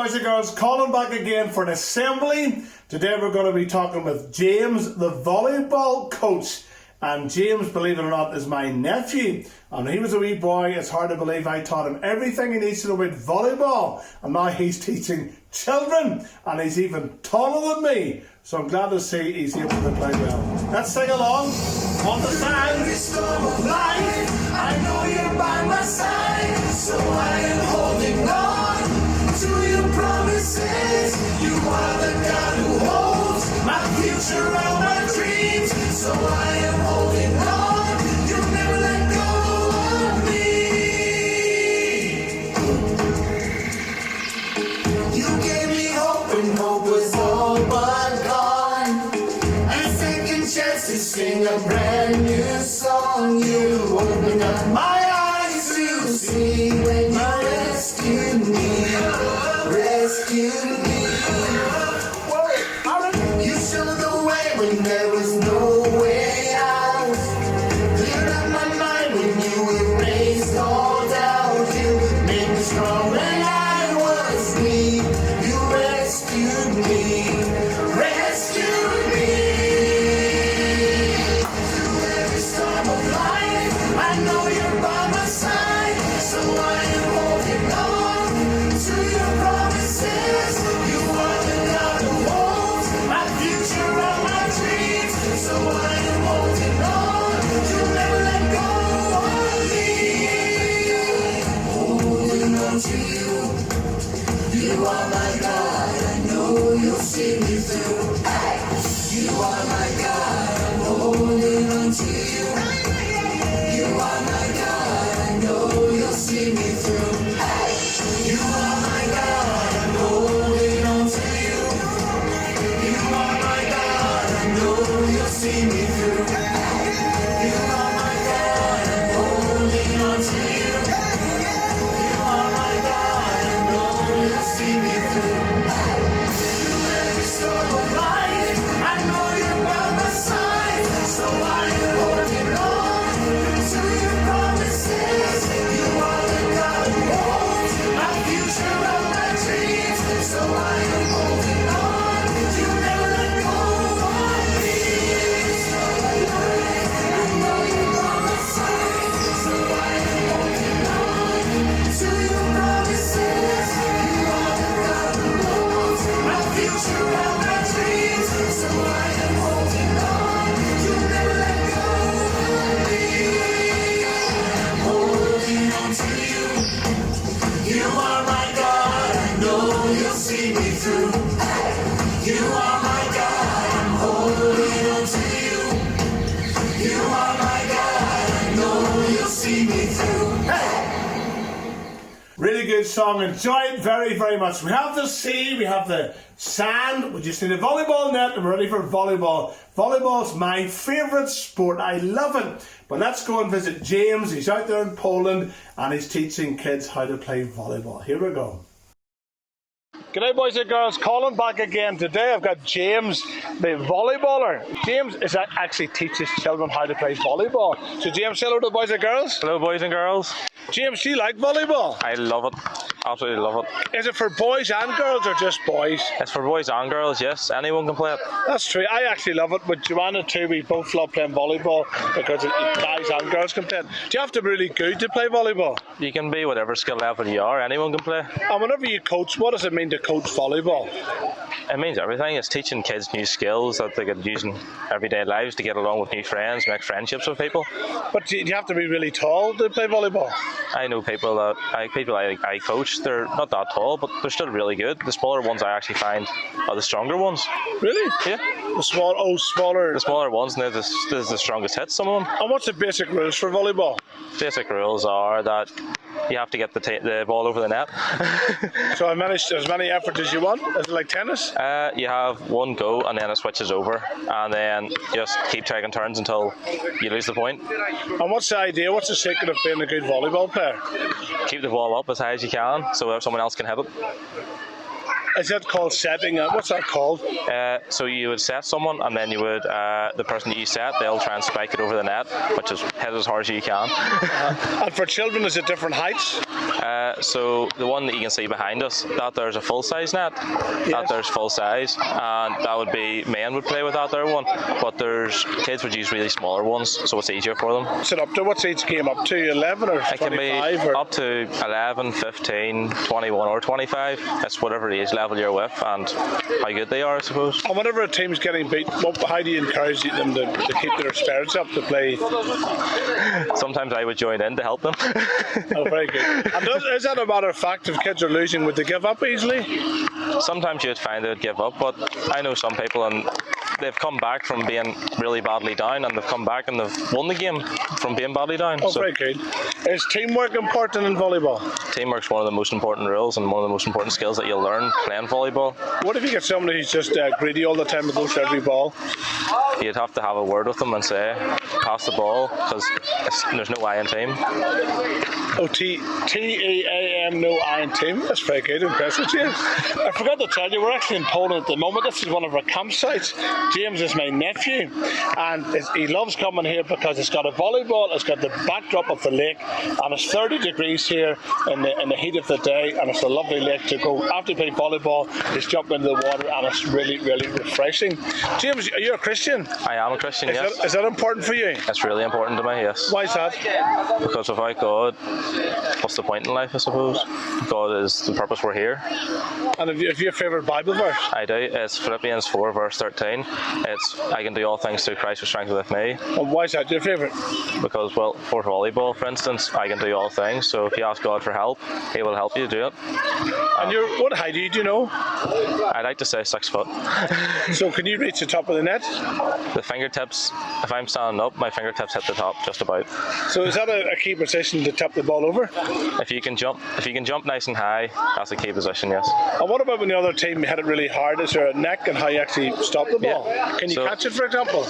boys and girls, Colin back again for an assembly. Today we're going to be talking with James, the volleyball coach. And James, believe it or not, is my nephew. And when he was a wee boy, it's hard to believe I taught him everything he needs to know about volleyball. And now he's teaching children. And he's even taller than me. So I'm glad to see he's able to play well. Let's sing along. On the side, storm of life, I know you're by my side. So I am holding on to your promises. You are the God who holds my future and my dreams. So I am holding on. You'll never let go of me. You gave me hope and hope was all but gone. And second chance to sing a brand new song. You opened up my eyes to see when you rescued me. Rescued me. You showed the way when there was no way out. Cleared up my mind when you erased all doubt. You made me strong when I was weak. You rescued me. Rescued me. Through every storm of life, I know you're by my side. So I am holding on to your promises. You are the God who holds my future and my dreams. So I am holding on. You'll never let go of me. Holding on to you. You are my God. I know you'll see me through. You are my God. I'm holding on to you. You are my God. I know you'll see me through. You are my God. I'm holding on to you. You are my God. I know you'll see me through. You are my God. I'm holding on to you. You are my God. I know you'll see me through. Through every storm of life, I know you're by my side. So I am holding on to your promises. You are the God who holds my future and my dreams. So I am holding on. You never let go of me. So I know you're by my side. So I am holding on to your promises. You are the God who holds my future and my dreams. So I am holding on. You never let go of me. Holding on to you. You are my God. I know you'll see me through. You are my God. I'm holding on to you. You are my God. I know you'll see me through. Really good song. Enjoy it very, very much. We have the sea, we have the sand, we just need a volleyball net, and we're ready for volleyball. Volleyball's my favourite sport. I love it. But let's go and visit James. He's out there in Poland and he's teaching kids how to play volleyball. Here we go. G'day boys and girls, Colin back again. Today I've got James, the volleyballer. James actually teaches children how to play volleyball. So James, say hello to the boys and girls. Hello boys and girls. James, do you like volleyball? I love it. Absolutely love it. Is it for boys and girls or just boys? It's for boys and girls, yes. Anyone can play it. That's true. I actually love it. With Joanna too, we both love playing volleyball because guys and girls can play it. Do you have to be really good to play volleyball? You can be whatever skill level you are. Anyone can play. And whenever you coach, what does it mean to coach volleyball? It means everything. It's teaching kids new skills that they could use in everyday lives to get along with new friends, make friendships with people. But do you have to be really tall to play volleyball? I know people that I coach, they're not that tall, but they're still really good. The smaller ones I actually find are the stronger ones. Really? Yeah. Smaller. The smaller ones, and they're the strongest hits, some of them. And what's the basic rules for volleyball? Basic rules are that you have to get the ball over the net. So as many efforts as you want? Is it like tennis? You have one go and then it switches over, and then just keep taking turns until you lose the point. And what's the idea? What's the secret of being a good volleyball player? Keep the ball up as high as you can so that someone else can hit it. Is that called setting? What's that called? So you would set someone, and then you would the person that you set, they'll try and spike it over the net, which is hit as hard as you can. And for children, is it different heights? So the one that you can see behind us, that there's a full size net. Yes. That there's full size, and that would be men would play with that there one. But there's kids would use really smaller ones, so it's easier for them. Is it up to what's each game up to? 11 or 25? It can be or? up to 11, 15, 21 or 25. It's whatever age level you're with and how good they are, I suppose. And whenever a team's getting beat, how do you encourage them to keep their spirits up to play? Sometimes I would join in to help them. Oh, very good. And is that a matter of fact, if kids are losing, would they give up easily? Sometimes you'd find they'd give up, but I know some people and they've come back from being really badly down, and they've come back and they've won the game from being badly down. Oh, so very good. Is teamwork important in volleyball? Teamwork's one of the most important rules and one of the most important skills that you'll learn playing volleyball. What if you get somebody who's just greedy all the time and goes for every ball? You'd have to have a word with them and say, pass the ball, because there's no I in team. Oh, T-E-A-M, no I in team. That's very good. Impressive, James. I forgot to tell you, we're actually in Poland at the moment. This is one of our campsites. James is my nephew, and he loves coming here because it's got a volleyball, it's got the backdrop of the lake, and it's 30 degrees here in the heat of the day, and it's a lovely lake to go. After you play volleyball, just jump into the water, and it's really, really refreshing. James, are you a Christian? I am a Christian, yes. Is that important for you? It's really important to me, yes. Why is that? Because without God, what's the point in life, I suppose? God is the purpose we're here. And have you a favourite Bible verse? I do. It's Philippians 4 verse 13. It's I can do all things through Christ who strengtheneth me. And why is that your favourite? Because, well, for volleyball, for instance, I can do all things. So if you ask God for help, He will help you do it. And what height do you know? I'd like to say 6 foot. So can you reach the top of the net? The fingertips, if I'm standing up, my fingertips hit the top just about. So is that a key position to tap the ball over? If you can jump nice and high, that's a key position, yes. And what about when the other team hit it really hard? Is there a neck and how you actually stop the ball? Yeah. Can you catch it, for example?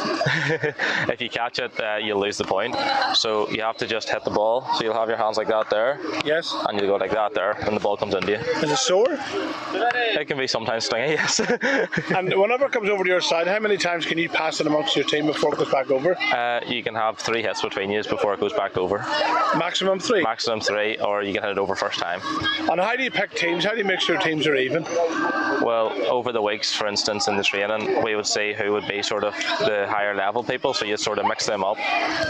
If you catch it, you'll lose the point. So you have to just hit the ball. So you'll have your hands like that there. Yes. And you'll go like that there when the ball comes into you. Is it sore? It can be sometimes stingy, yes. And whenever it comes over to your side, how many times can you pass it amongst your team before it goes back over? You can have 3 hits between you before it goes back over. Maximum 3? Maximum 3, or you can hit it over first time. And how do you pick teams? How do you make sure teams are even? Well, over the weeks, for instance, in the training, we would see who would be sort of the higher level people, so you'd sort of mix them up.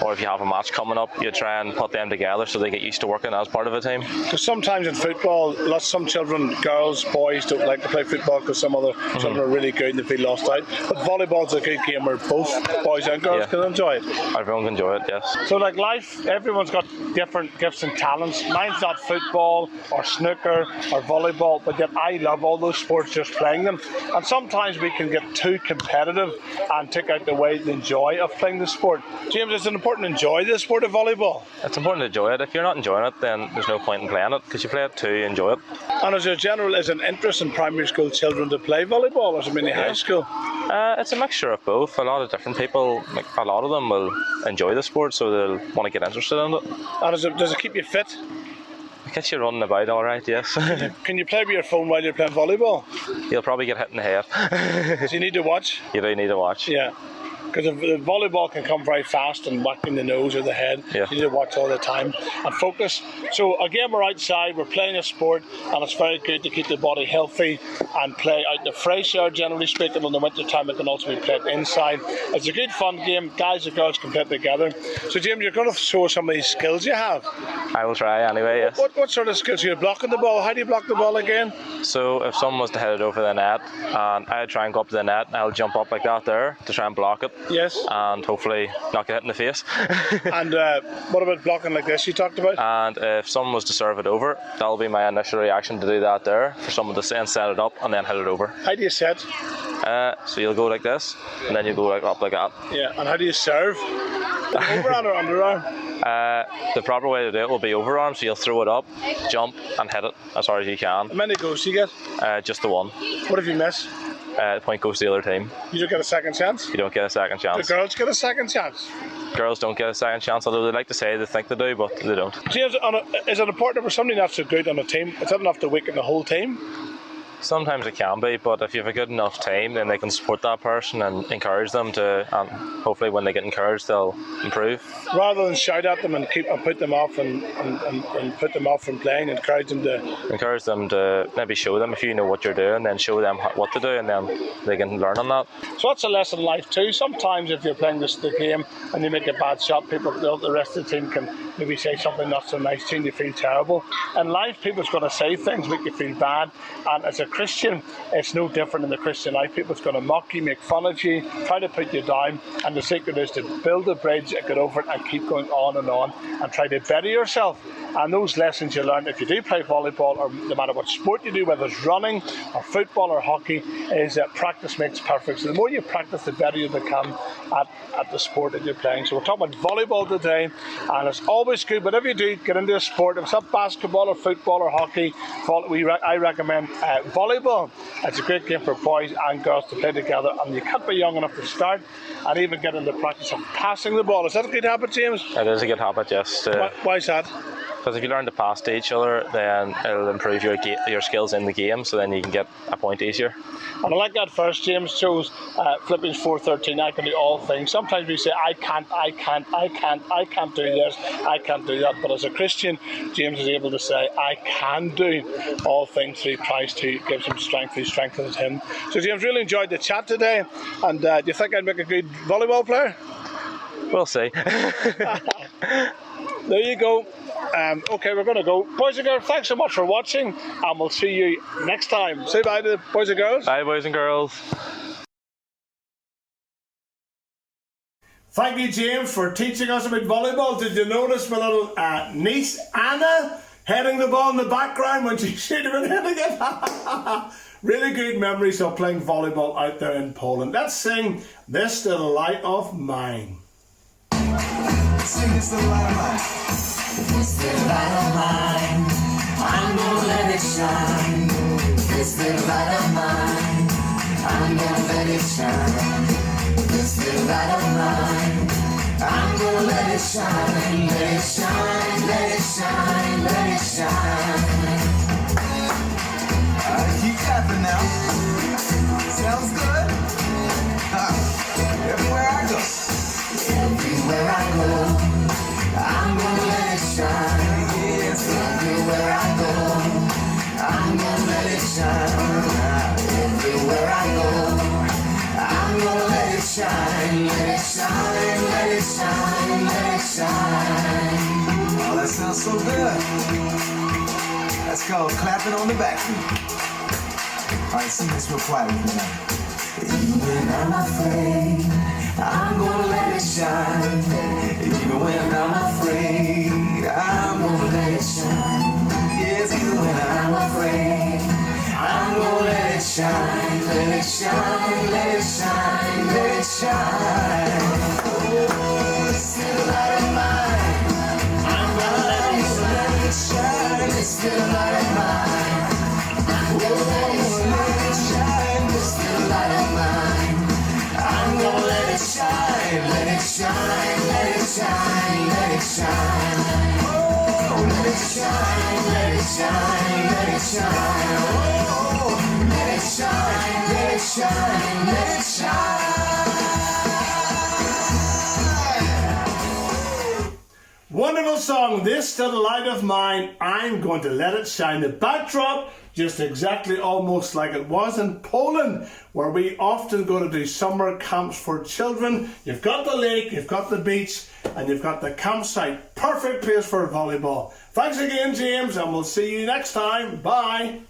Or if you have a match coming up, you try and put them together so they get used to working as part of a team. Because sometimes in football, some children, girls, boys don't like to play football because some other children are really good and they feel lost out. But volleyball's a good game where both boys and girls can enjoy it. Everyone can enjoy it, yes. So like life, everyone's got different gifts and talents. Mine's not football or snooker or volleyball, but yet I love all those sports, just playing them. And sometimes we can get too competitive and take out the joy of playing the sport. James, is it important to enjoy the sport of volleyball? It's important to enjoy it. If you're not enjoying it, then there's no point in playing it, because you play it to enjoy it. And is an interest in primary school children to play volleyball, or is it mainly high school? It's a mixture of both. A lot of different people, a lot of them will enjoy the sport, so they'll want to get interested in it. And does it keep you fit? It gets you running about all right, yes. Can you play with your phone while you're playing volleyball? You'll probably get hit in the head. So you need to watch? You do need to watch. Yeah. Because the volleyball can come very fast and whack in the nose or the head. Yeah. You need to watch all the time and focus. So again, we're outside, we're playing a sport, and it's very good to keep the body healthy and play out in the fresh air, generally speaking. In the winter time, it can also be played inside. It's a good fun game. Guys and girls can play together. So James, you're going to show some of these skills you have. I will try anyway, yes. What sort of skills? You're blocking the ball. How do you block the ball again? So if someone was to hit it over the net, and I'd try and go up to the net, I'll jump up like that there to try and block it. Yes. And hopefully not get hit in the face. And what about blocking like this you talked about? And if someone was to serve it over, that'll be my initial reaction to do that there, for someone to set it up and then hit it over. How do you set? So you'll go like this, and then you go up like that. Yeah, and how do you serve? Overarm or underarm? The proper way to do it will be overarm, so you'll throw it up, jump, and hit it as hard as you can. How many goals do you get? Just the one. What if you miss? The point goes to the other team. You don't get a second chance? You don't get a second chance. The girls get a second chance? Girls don't get a second chance, although they like to say they think they do, but they don't. James, is it important for somebody not so good on a team? Is that enough to weaken the whole team? Sometimes it can be, but if you have a good enough team, then they can support that person and encourage them to, and hopefully when they get encouraged, they'll improve. Rather than shout at them and put them off and put them off from playing, encourage them to Maybe show them if you know what you're doing, then show them what to do, and then they can learn on that. So that's a lesson in life too. Sometimes if you're playing the game and you make a bad shot, the rest of the team can maybe say something not so nice to you and you feel terrible. In life, people's going to say things make you feel bad, and as a Christian, it's no different in the Christian life. People's going to mock you, make fun of you, try to put you down, and the secret is to build a bridge, get over it, and keep going on and try to better yourself. And those lessons you learn if you do play volleyball, or no matter what sport you do, whether it's running or football or hockey, is that practice makes perfect. So the more you practice, the better you become at the sport that you're playing. So we're talking about volleyball today, and it's always good, whatever you do, get into a sport. If it's not basketball or football or hockey, I recommend volleyball. It's a great game for boys and girls to play together, and you can't be young enough to start and even get into the practice of passing the ball. Is that a good habit, James? It is a good habit, yes. Why is that? Because if you learn to pass to each other, then it'll improve your skills in the game, so then you can get a point easier. And I like that verse James chose, Philippians 4:13, I can do all things. Sometimes we say, I can't do this, I can't do that. But as a Christian, James is able to say, I can do all things through Christ who gives him strength, who strengthens him. So James, really enjoyed the chat today. And do you think I'd make a good volleyball player? We'll see. There you go. Okay, we're going to go. Boys and girls, thanks so much for watching, and we'll see you next time. Say bye to the boys and girls. Bye, boys and girls. Thank you, James, for teaching us about volleyball. Did you notice my little niece, Anna, heading the ball in the background when she should have been heading it? Really good memories of playing volleyball out there in Poland. Let's sing This Little Light of Mine. Sing this little light of mine. This little light of mine, I'm gonna let it shine. This little light of mine, I'm gonna let it shine. This little light of mine, I'm gonna let it shine. Let it shine, let it shine, let it shine. Keep clapping now. Sounds good. Everywhere I go. Everywhere I go, I'm gonna let it shine. Yes, everywhere I go, I'm gonna let it shine. Everywhere I go, I'm gonna let it shine. Let it shine, let it shine, let it shine. Oh, that sounds so good. That's called clapping on the back. All right, sing this real quiet with me now. Even when I'm afraid, I'm gonna let it shine. Even when I'm afraid, I'm gonna let it shine. Yes, even when I'm afraid, I'm gonna let it shine. Let it shine, let it shine, let it shine. Oh, this little light of mine, I'm gonna let it shine. This little light of mine, I'm gonna let it shine. This little light of mine, I'm gonna let it shine, let it shine, let it shine, let it shine. Oh, let it shine, let it shine, let it shine. Oh, let it shine, let it shine, let it shine. Wonderful song, This Little Light of Mine, I'm going to let it shine. The backdrop, just exactly almost like it was in Poland, where we often go to do summer camps for children. You've got the lake, you've got the beach, and you've got the campsite. Perfect place for volleyball. Thanks again, James, and we'll see you next time. Bye.